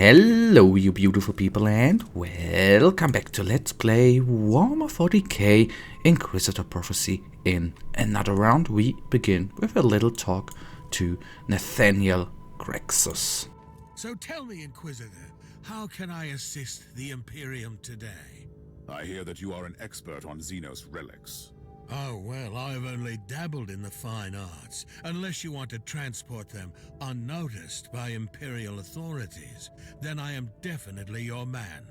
Hello you beautiful people and welcome back to Let's Play Warhammer 40k Inquisitor Prophecy. In another round we begin with a little talk to Nathanael Grexus. So tell me, Inquisitor, how can I assist the Imperium today? I hear that you are an expert on Xenos relics. Oh, well, I've only dabbled in the fine arts, unless you want to transport them unnoticed by Imperial authorities. Then I am definitely your man.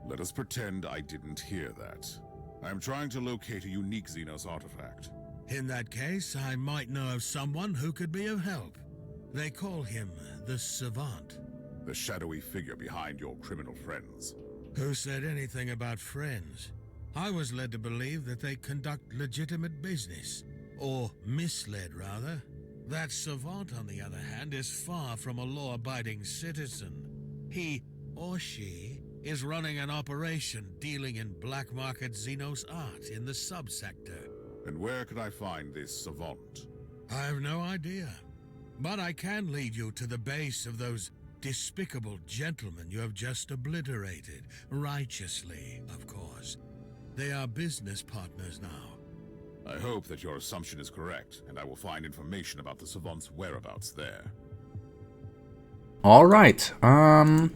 Let us pretend I didn't hear that. I am trying to locate a unique Xenos artifact. In that case, I might know of someone who could be of help. They call him the Savant. The shadowy figure behind your criminal friends. Who said anything about friends? I was led to believe that they conduct legitimate business. Or misled, rather. That Savant, on the other hand, is far from a law-abiding citizen. He, or she, is running an operation dealing in black-market Xenos art in the subsector. And where can I find this Savant? I have no idea. But I can lead you to the base of those despicable gentlemen you have just obliterated. Righteously, of course. They are business partners now. I hope that your assumption is correct, and I will find information about the Savant's whereabouts there. Alright, okay,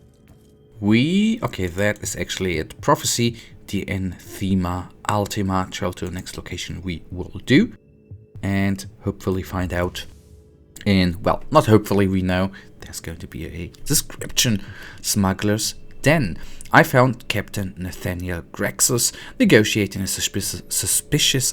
that is actually it. Prophecy, the Thema Ultima, travel to the next location we will do. And hopefully find out well, not hopefully, we know there's going to be a description. Smugglers. Then I found Captain Nathanael Grexus negotiating a suspicious,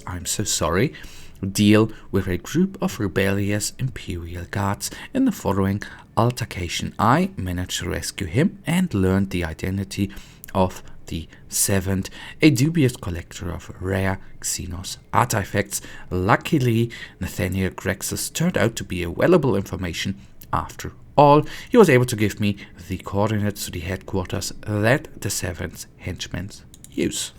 deal with a group of rebellious Imperial Guards. In the following altercation, I managed to rescue him and learned the identity of the Savant, a dubious collector of rare Xenos artifacts. Luckily, Nathanael Grexus turned out to be a valuable information after all. He was able to give me the coordinates to the headquarters that the Savant's henchmen use.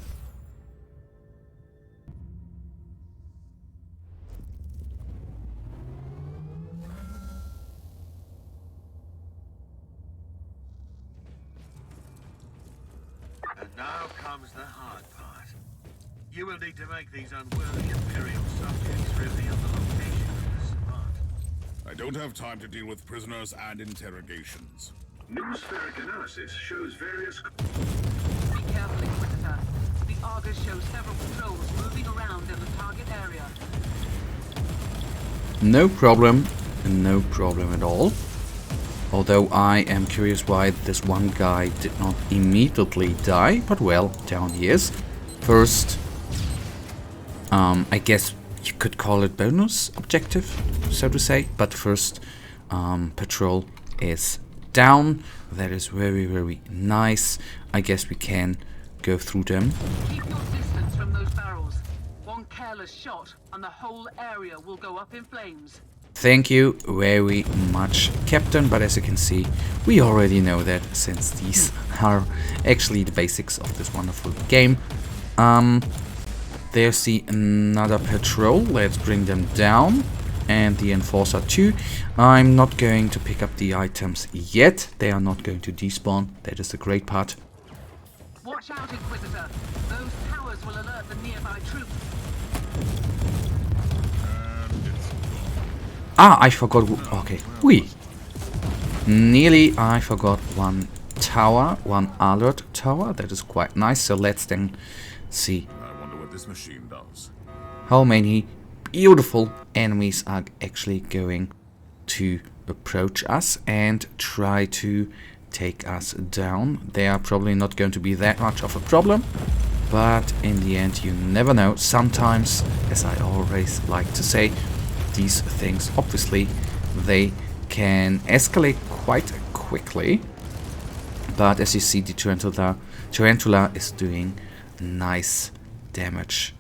And now comes the hard part. You will need to make these unworthy Imperial subjects reveal the location of the Savant. I don't have time to deal with prisoners and interrogations. Numispheric analysis shows various... Be careful, Inquisitor. The Argus shows several patrols moving around in the target area. No problem at all. Although I am curious why this one guy did not immediately die, but well, down he is. First, I guess you could call it bonus objective, so to say, but first, patrol is down. That is very, very nice. I guess we can go through them. Keep your distance from those barrels. One careless shot and the whole area will go up in flames. Thank you very much, Captain, but as you can see, we already know that since these are actually the basics of this wonderful game. There's another patrol. Let's bring them down. And the Enforcer too. I'm not going to pick up the items yet. They are not going to despawn. That is the great part. Watch out, Inquisitor. Those towers will alert the nearby troops. I forgot. Okay, I forgot one tower, one alert tower. That is quite nice. So let's then see. I wonder what this machine does. How many beautiful enemies are actually going to approach us and try to take us down. They are probably not going to be that much of a problem, but in the end you never know. Sometimes, as I always like to say, these things obviously they can escalate quite quickly, but as you see, the tarantula is doing nice damage.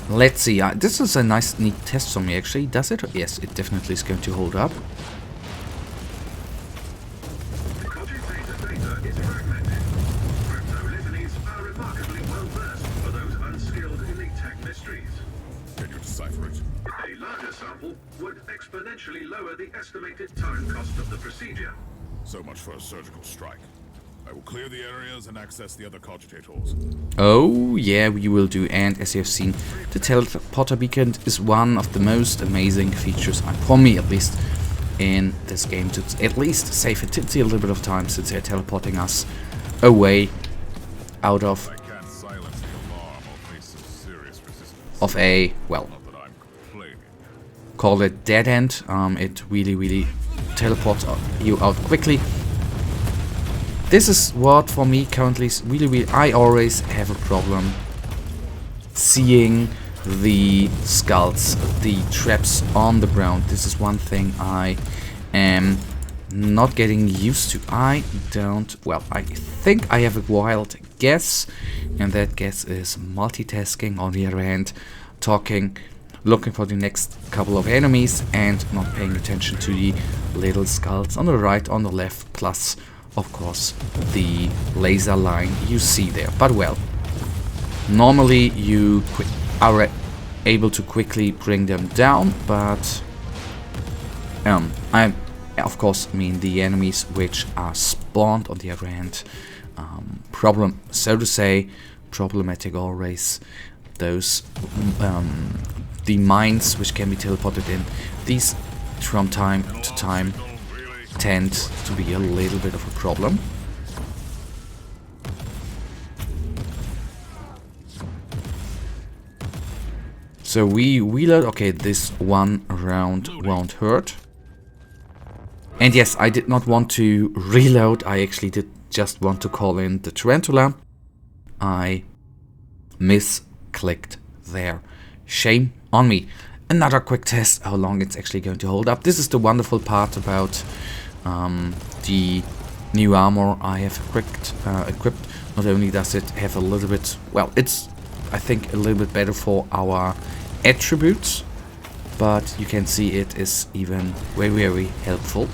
Let's see, this is a nice neat test for me actually. Does it? Yes, it definitely is going to hold up. The cogitator data is fragmented. Crypto-litanies are remarkably well versed for those unskilled in the tech mysteries. Can you decipher it? A larger sample would exponentially lower the estimated time cost of the procedure. So much for a surgical strike. I will clear the areas and access the other cogitators. Oh, yeah, we will do. And as you have seen, the teleporter beacon is one of the most amazing features, for me at least, in this game, to at least save a little bit of time, since they're teleporting us away out of I can't silence the alarm or face some serious resistance. of a, well, Not that I'm complaining. call it dead end. It really teleports you out quickly. This is what for me currently is really I always have a problem seeing the skulls, the traps on the ground. This is one thing I am not getting used to. I think I have a wild guess, and that guess is multitasking on the other hand, looking for the next couple of enemies and not paying attention to the little skulls on the right, on the left, plus of course the laser line you see there. But well, normally you are able to quickly bring them down, but I of course mean the enemies which are spawned on the other hand. Problematic always. Those the mines which can be teleported in, these from time to time tend to be a little bit of a problem. So we reload. Okay, this one round won't hurt. And yes, I did not want to reload. I actually did just want to call in the Tarantula. I misclicked there. Shame on me. Another quick test how long it's actually going to hold up. This is the wonderful part about the new armor I have equipped. Not only does it have a little bit, well, it's I think a little bit better for our attributes, but you can see it is even very helpful.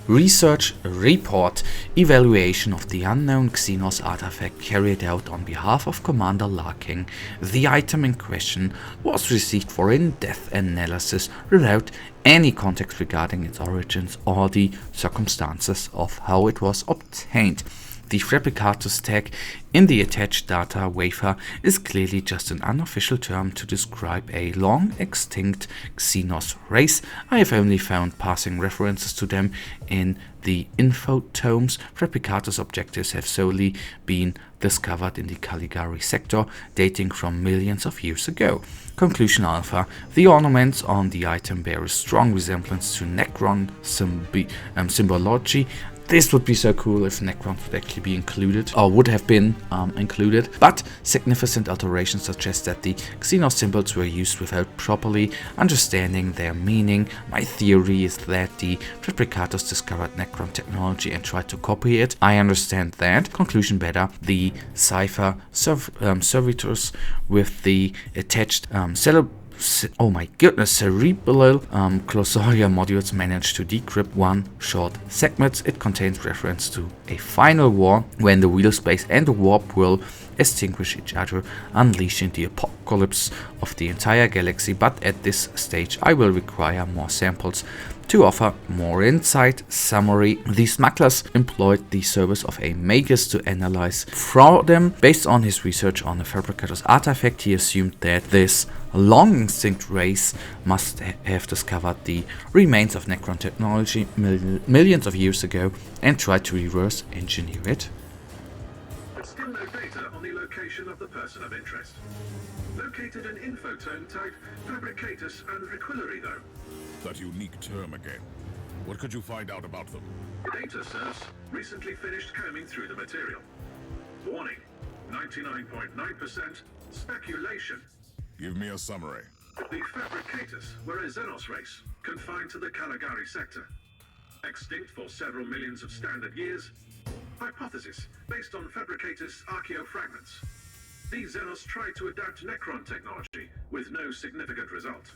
Research report. Evaluation of the unknown Xenos artifact carried out on behalf of Commander Larking. The item in question was received for in-depth analysis without any context regarding its origins or the circumstances of how it was obtained. The Fabricatus tag in the attached data wafer is clearly just an unofficial term to describe a long-extinct Xenos race. I have only found passing references to them in the info tomes. Fabricatus objectives have solely been discovered in the Caligari sector, dating from millions of years ago. Conclusion Alpha. The ornaments on the item bear a strong resemblance to Necron symbology. This would be so cool if Necrons would actually be included, or would have been included, but significant alterations suggest that the Xenos symbols were used without properly understanding their meaning. My theory is that the Fabricatus discovered Necron technology and tried to copy it. I understand that. Conclusion better. The Cypher servitors with the attached cerebral glossalia modules managed to decrypt one short segment. It contains reference to a final war when the wheel space and the warp will extinguish each other, unleashing the apocalypse of the entire galaxy. But at this stage I will require more samples to offer more insight. Summary. The smugglers employed the service of a magus to analyze for them. Based on his research on the Fabricatus artifact, he assumed that this long extinct race must have discovered the remains of Necron technology millions of years ago and tried to reverse engineer it. Still no data on the location of the person of interest. Located an infotome tagged Fabricatus and Requillery though. That unique term again. What could you find out about them? Data source recently finished combing through the material. Warning, 99.9% speculation. Give me a summary. The Fabricatus were a Xenos race, confined to the Caligari sector. Extinct for several millions of standard years. Hypothesis, based on Fabricatus archaeofragments. These Xenos tried to adapt Necron technology, with no significant result.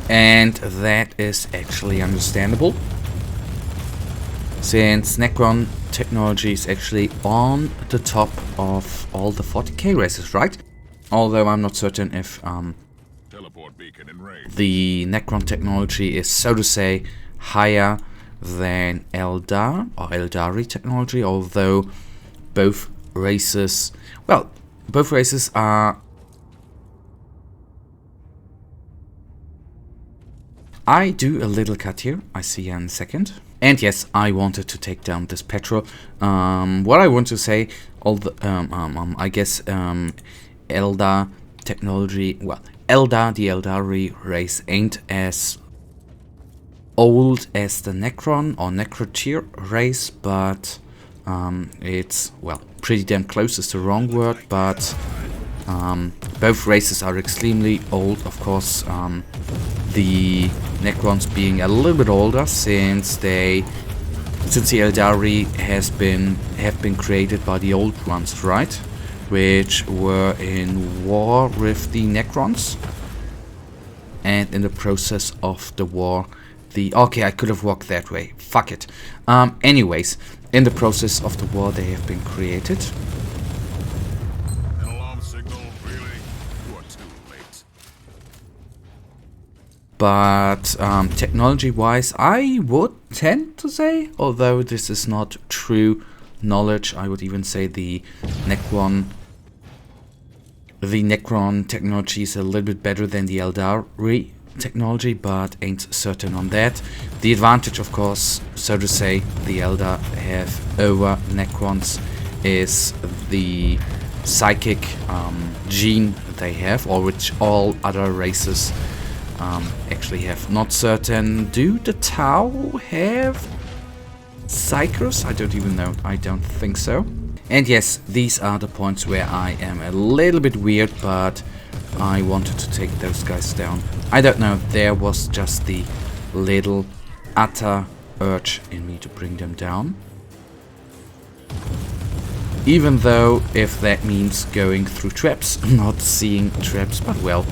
And that is actually understandable, since Necron technology is actually on the top of all the 40k races, right? Although I'm not certain if Teleport beacon in range. the Necron technology is, so to say, higher than Eldar or Eldari technology, although both races, well, both races are... I do a little cut here, I see you in a second. And yes, I wanted to take down this petrol. What I want to say, I guess Eldar technology, well, Eldar, the Eldari race, ain't as old as the Necron or Necrotyr race, but it's, well, pretty damn close is the wrong word, but both races are extremely old. Of course, the Necrons being a little bit older, since the Eldari have been created by the old ones, right? Which were in war with the Necrons, and in the process of the war, okay, I could have walked that way. Fuck it. Anyways, in the process of the war, they have been created. An alarm signal, really? You are too late. But technology-wise, I would tend to say, although this is not true knowledge, I would even say the Necron technology is a little bit better than the Eldari technology, but ain't certain on that. The advantage, of course, so to say, the Eldar have over Necrons is the psychic gene they have, or which all other races actually have. Not certain. Do the Tau have psychers? I don't even know. I don't think so. And yes, these are the points where I am a little bit weird, but I wanted to take those guys down. I don't know, there was just the little utter urge in me to bring them down. Even though, if that means going through traps, not seeing traps, but well.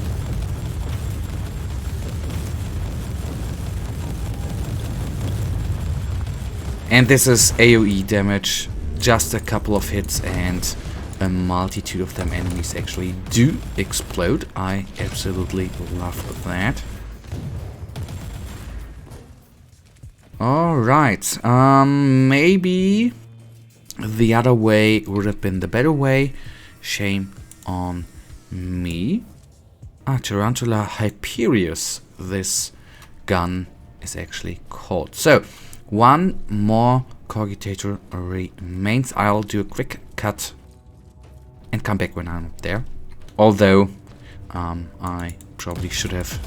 And this is AoE damage, just a couple of hits and a multitude of them enemies actually do explode. I absolutely love that. Alright, maybe the other way would have been the better way. Shame on me. Tarantula Hyperius, this gun is actually called. So, one more cogitator remains. I'll do a quick cut and come back when I'm up there. Although I probably should have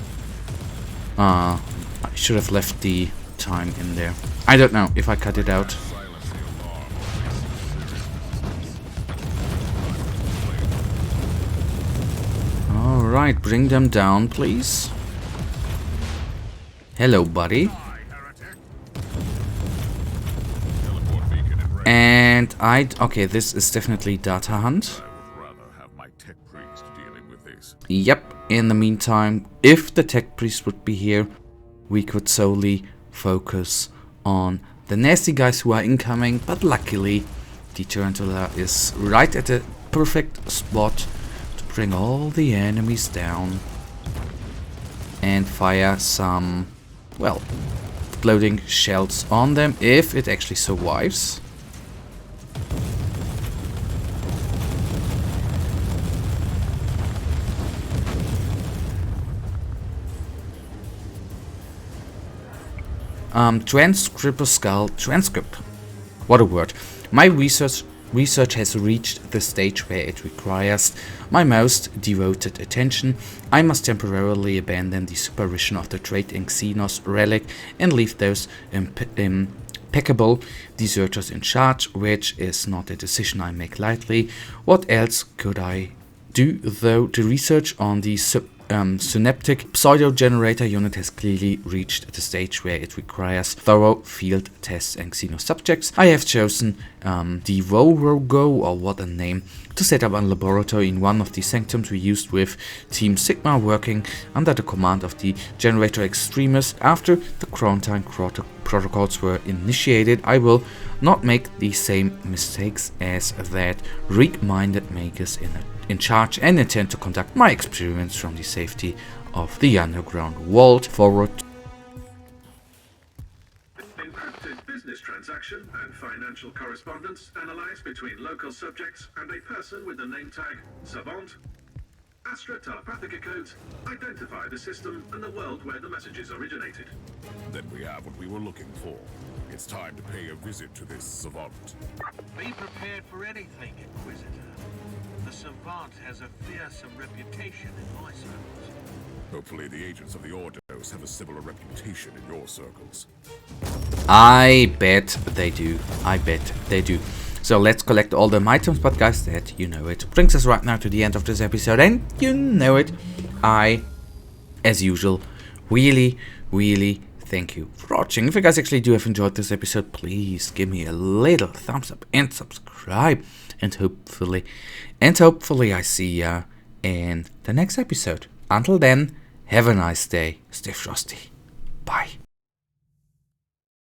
left the time in there. I don't know if I cut it out. Alright, bring them down, please. Hello, buddy. And okay, this is definitely data hunt. Yep, in the meantime, if the tech priest would be here, we could solely focus on the nasty guys who are incoming, but luckily the Tarantula is right at the perfect spot to bring all the enemies down and fire some, well, exploding shells on them if it actually survives. Transcriber skull transcript. What a word. My research has reached the stage where it requires my most devoted attention. I must temporarily abandon the supervision of the trade in Xenos relic and leave those impeccable deserters in charge, which is not a decision I make lightly. What else could I do, though? The research on the synaptic pseudo-generator unit has clearly reached the stage where it requires thorough field tests and Xenos subjects. I have chosen the Vorogo, or what a name, to set up a laboratory in one of the sanctums we used with Team Sigma, working under the command of the generator extremists. After the quarantine protocols were initiated, I will not make the same mistakes as that weak-minded makers in charge, and intend to conduct my experiments from the safety of the underground vault. Forward. Encrypted with business transaction and financial correspondence analyzed between local subjects and a person with the name tag Savant. Astra Telepathica codes identify the system and the world where the messages originated. Then we have what we were looking for. It's time to pay a visit to this Savant. Be prepared for anything, Inquisitor. The Savant has a fearsome reputation in my circles. Hopefully the agents of the Ordos have a similar reputation in your circles. I bet they do. I bet they do. So let's collect all the items, but guys, that you know it brings us right now to the end of this episode, and you know it. I, as usual, really thank you for watching. If you guys actually do have enjoyed this episode, please give me a little thumbs up and subscribe, and hopefully I see ya in the next episode. Until then, have a nice day. Stay frosty.